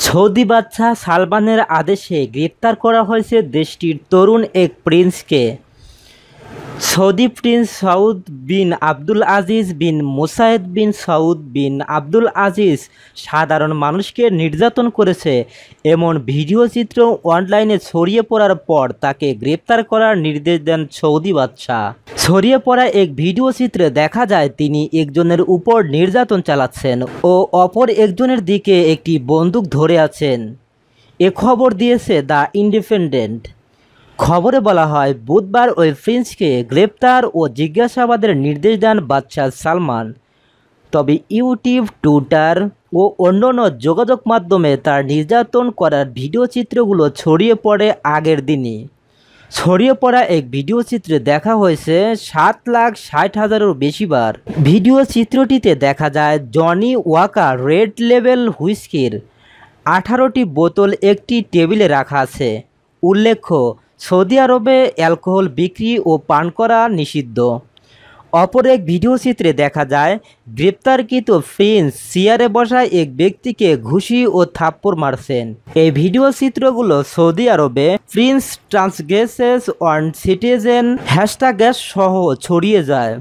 Saudi বাদশাহ সালমানের আদেশে গ্রেপ্তার করা হয়েছে দেশটির তরুণ এক প্রিন্সকে। সৌদি প্রিন্স সৌদ বিন আব্দুল আজিজ বিন মুসায়েদ বিন সৌদ বিন আব্দুল আজিজ সাধারণ মানুষকে নির্যাতন করেছে এমন ভিডিও চিত্র অনলাইনে ছড়িয়ে পড়ার পর তাকে গ্রেপ্তার করার নির্দেশ দেন সৌদি বাদশাহ। ছড়িয়ে পড়া এক ভিডিও চিত্রে দেখা যায় তিনি একজনের উপর নির্যাতন চালাচ্ছেন ও অপর একজনের দিকে একটি বন্দুক ধরে আছেন। এ খবর দিয়েছে দ্য ইন্ডিপেন্ডেন্ট। খবরে বলা হয় বুধবার ওই প্রিন্সকে গ্রেপ্তার ও জিজ্ঞাসাবাদের নির্দেশ দেন বাদশাহ সালমান। তবে ইউটিউব, টুইটার ও অন্যান্য যোগাযোগ মাধ্যমে তার নির্যাতন করার ভিডিও চিত্রগুলো ছড়িয়ে পড়ে আগের দিনই। ছড়িয়ে পড়া এক ভিডিও চিত্রে দেখা হয়েছে 7,60,000-এরও বেশি বার। ভিডিও চিত্রটিতে দেখা যায় জনি ওয়াকার রেড লেবেল হুইস্কির 18টি বোতল একটি টেবিলে রাখা আছে। উল্লেখ্য, সৌদি আরবে অ্যালকোহল বিক্রি ও পান করা নিষিদ্ধ। অপর এক ভিডিও চিত্রে দেখা যায় গ্রেপ্তারকৃত প্রিন্স চেয়ারে বসা এক ব্যক্তিকে ঘুষি ও থাপ্পড় মারছেন। এই ভিডিও চিত্রগুলো সৌদি আরবে প্রিন্স ট্রান্সগ্রেসেস অন সিটিজেন হ্যাশট্যাগ সহ ছড়িয়ে যায়।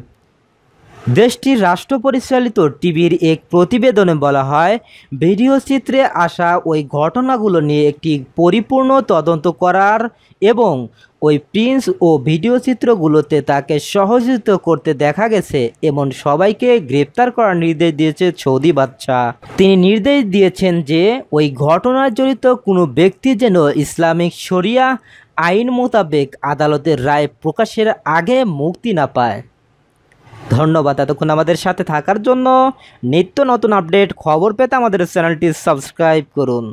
দেশটির রাষ্ট্র পরিচালিত টিভির এক প্রতিবেদনে বলা হয়, ভিডিও চিত্রে আসা ওই ঘটনাগুলো নিয়ে একটি পরিপূর্ণ তদন্ত করার এবং ওই প্রিন্স ও ভিডিও চিত্রগুলোতে তাকে সহযোগিতা করতে দেখা গেছে এমন সবাইকে গ্রেপ্তার করার নির্দেশ দিয়েছে সৌদি বাদশাহ। তিনি নির্দেশ দিয়েছেন যে ওই ঘটনায় জড়িত কোনো ব্যক্তি যেন ইসলামিক শরিয়া আইন মোতাবেক আদালতের রায় প্রকাশের আগে মুক্তি না পায়। ধন্যবাদ এতক্ষণ আমাদের সাথে থাকার জন্য। নিত্য নতুন আপডেট খবর পেতে আমাদের চ্যানেলটি সাবস্ক্রাইব করুন।